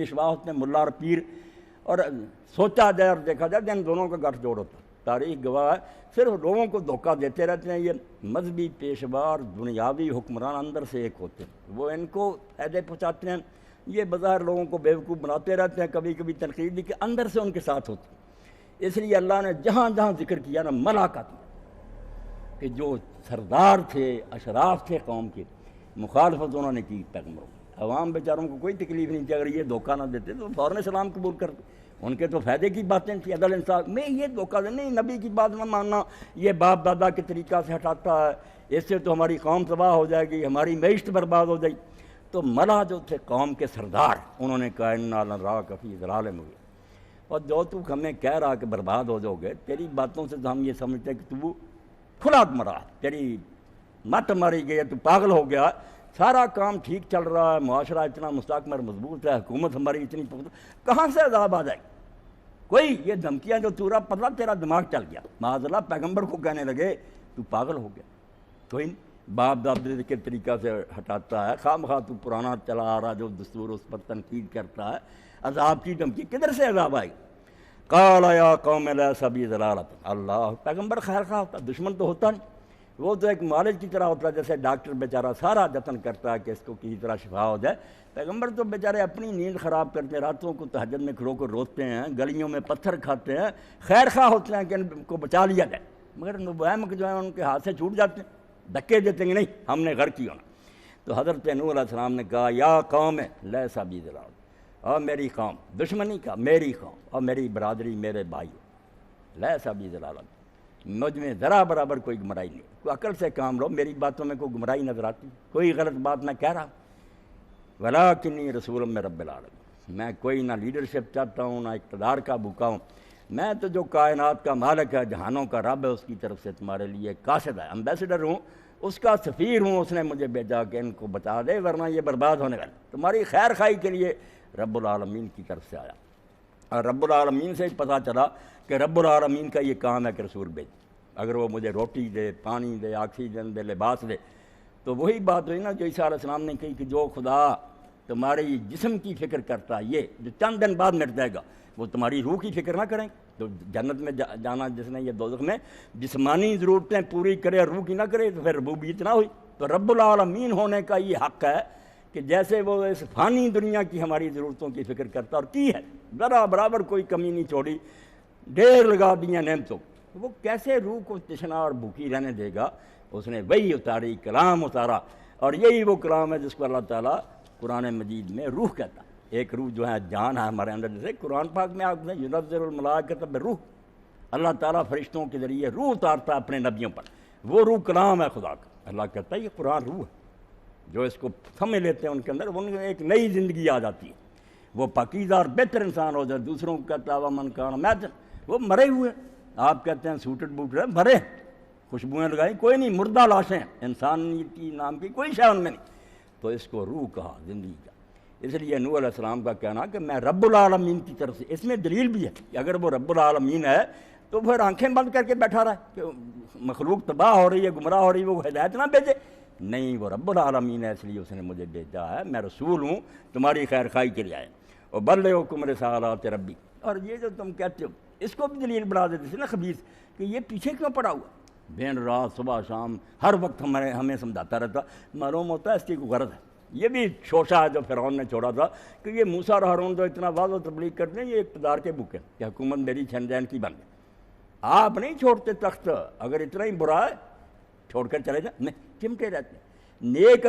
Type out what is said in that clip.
پیشوا ہوتے ہیں ملا اور پیر، اور سوچا جائے اور دیکھا جائے کہ ان دونوں کا گٹھ جوڑ ہوتا ہے۔ تاریخ گواہ ہے، صرف لوگوں کو دھوکہ دیتے رہتے ہیں۔ یہ مذہبی پیشوا اور دنیاوی حکمران اندر سے ایک ہوتے ہیں، وہ ان کو فائدے پہنچاتے ہیں، یہ بظاہر لوگوں کو بیوقوف بناتے رہتے ہیں، کبھی کبھی تنقید بھی کہ اندر سے ان کے ساتھ ہوتے ہیں۔ اس لیے اللہ نے جہاں جہاں ذکر کیا نا ملا کا دیا کہ جو سردار تھے، اشراف تھے قوم کے، مخالفت انہوں نے کی پیغمبروں کی۔ عوام بیچاروں کو کوئی تکلیف نہیں تھی، اگر یہ دھوکہ نہ دیتے تو فوراً اسلام قبول کرتے، ان کے تو فائدے کی باتیں تھیں، عدل انصاف میں یہ دھوکہ دے نہیں، نبی کی بات نہ ماننا، یہ باپ دادا کے طریقہ سے ہٹاتا ہے، اس سے تو ہماری قوم تباہ ہو جائے گی، ہماری معیشت برباد ہو جائے گی۔ تو ملا جو تھے قوم کے سردار، انہوں نے کہا انا لنراک فی ضلال مبین، اور جو تو ہمیں کہہ رہا کہ برباد ہو جاؤ گے، تیری باتوں سے تو ہم یہ سمجھتے ہیں کہ تو کھلا مرا، تیری مت ماری گئی ہے، تو پاگل ہو گیا، سارا کام ٹھیک چل رہا ہے، معاشرہ اتنا مستحکم اور مضبوط ہے، حکومت ہماری اتنی کہاں سے عذاب آ جائے گا؟ کوئی یہ دھمکیاں جو تو رہا پتہ تیرا دماغ چل گیا، معاذ اللہ پیغمبر کو کہنے لگے تو پاگل ہو گیا۔ تو ان باپ دادے کے طریقہ سے ہٹاتا ہے، خواہ مخواہ تو پرانا چلا آ رہا جو دستور اس پر تنقید کرتا ہے، عذاب کی دھمکی کدھر سے عذاب آئی؟ قال یا قوم لیس بی ضلالۃ، اللہ پیغمبر خیر خواہ ہوتا، دشمن تو ہوتا نہیں، وہ تو ایک معالج کی طرح ہوتا ہے، جیسے ڈاکٹر بیچارہ سارا جتن کرتا ہے کہ اس کو کسی طرح شفا ہو جائے۔ پیغمبر تو بیچارے اپنی نیند خراب کرتے ہیں، راتوں کو تہجد میں کھڑو کر روتے ہیں، گلیوں میں پتھر کھاتے ہیں، خیر خواہ ہوتے ہیں کہ ان کو بچا لیا جائے، مگر نبوہم جو ہے ان کے ہاتھ سے چھوٹ جاتے ہیں، دھکے دیتے ہیں کہ نہیں ہم نے غرق کیا ہونا۔ تو حضرت نوح علیہ السلام نے کہا یا قوم لیس بی ضلالۃ، اور میری قوم، دشمنی کا میری قوم اور میری برادری میرے بھائی، لیس بی ضلالۃ، مجھ میں ذرا برابر کوئی گمراہی نہیں، کوئی عقل سے کام لو، میری باتوں میں کوئی گمراہی نظر آتی، کوئی غلط بات میں کہہ رہا، ولکنی رسول من رب العالمین، میں کوئی نہ لیڈرشپ چاہتا ہوں نہ اقتدار کا بھوکا ہوں، میں تو جو کائنات کا مالک ہے، جہانوں کا رب ہے، اس کی طرف سے تمہارے لیے قاصد ہے، امبیسڈر ہوں، اس کا سفیر ہوں، اس نے مجھے بھیجا کہ ان کو بتا دے ورنہ یہ برباد ہونے والے، تمہاری خیر خواہی کے لیے رب العالمین کی طرف سے آیا۔ اور رب العالمین سے ہی پتہ چلا کہ رب العالمین کا یہ کام ہے کہ رسول بھیج، اگر وہ مجھے روٹی دے، پانی دے، آکسیجن دے، لباس دے، تو وہی بات ہوئی نا جو عیسیٰ علیہ السلام نے کہی کہ جو خدا تمہاری جسم کی فکر کرتا ہے، یہ جو چند دن بعد مٹ جائے گا، وہ تمہاری روح کی فکر نہ کریں، تو جنت میں جانا جس نے یہ دوزخ میں جسمانی ضرورتیں پوری کرے اور روح کی نہ کرے تو پھر ربوبیت نہ ہوئی۔ تو رب العالمین ہونے کا یہ حق ہے کہ جیسے وہ اس فانی دنیا کی ہماری ضرورتوں کی فکر کرتا اور کی ہے، ذرا برابر کوئی کمی نہیں چھوڑی، ڈھیر لگا دیا نعمتوں، وہ کیسے روح کو تشنا اور بھوکی رہنے دے گا؟ اس نے وہی اتاری، کلام اتارا، اور یہی وہ کلام ہے جس کو اللہ تعالیٰ قرآن مجید میں روح کہتا ہے۔ ایک روح جو ہے جان ہے ہمارے اندر، جیسے قرآن پاک میں آپ نے ینزل الملائکۃ بالروح، اللہ تعالیٰ فرشتوں کے ذریعے روح اتارتا ہے اپنے نبیوں پر، وہ روح کلام ہے خدا کا۔ اللہ کہتا ہے یہ قرآن روح ہے، جو اس کو سمجھ لیتے ہیں ان کے اندر ان میں ایک نئی زندگی آ جاتی ہے، وہ پاکیزہ اور بہتر انسان ہو جائے۔ دوسروں کو کہتا ہے من کان میتن، وہ مرے ہوئے، آپ کہتے ہیں سوٹڈ بوٹڈ مرے، خوشبوئیں لگائیں، کوئی نہیں، مردہ لاشیں، انسانیت کی نام کی کوئی شے ان میں نہیں، تو اس کو روح کہا، زندگی کا۔ اس لیے نوح علیہ السلام کا کہنا کہ میں رب العالمین کی طرف سے، اس میں دلیل بھی ہے کہ اگر وہ رب العالمین ہے تو پھر آنکھیں بند کر کے بیٹھا رہا ہے کہ مخلوق تباہ ہو رہی ہے، گمراہ ہو رہی ہے، وہ ہدایت نہ بھیجے؟ نہیں، وہ رب العالمین ہے، اس لیے اس نے مجھے بھیجا ہے، میں رسول ہوں، تمہاری خیر خواہی کے لیے آیا، اور بلغکم رسالات ربی۔ اور یہ جو تم کہتے ہو اس کو بھی دلیل بنا دیتے تھے نا خبیث، کہ یہ پیچھے کیوں پڑا ہوا، دن رات صبح شام ہر وقت ہمیں سمجھاتا رہتا، معلوم ہوتا ہے اس کی کوئی غرض ہے۔ یہ بھی شوشہ ہے جو فرعون نے چھوڑا تھا کہ یہ موسیٰ اور ہارون جو اتنا واضح تبلیغ کرتے ہیں، یہ اقتدار کے بھوکے ہیں کہ حکومت میری چھن جین کی بن گئی، آپ نہیں چھوڑتے تخت، اگر اتنا ہی برا ہے چھوڑ کر چلے جائیں، نہیں چمٹے رہتے ہیں، نیک اگر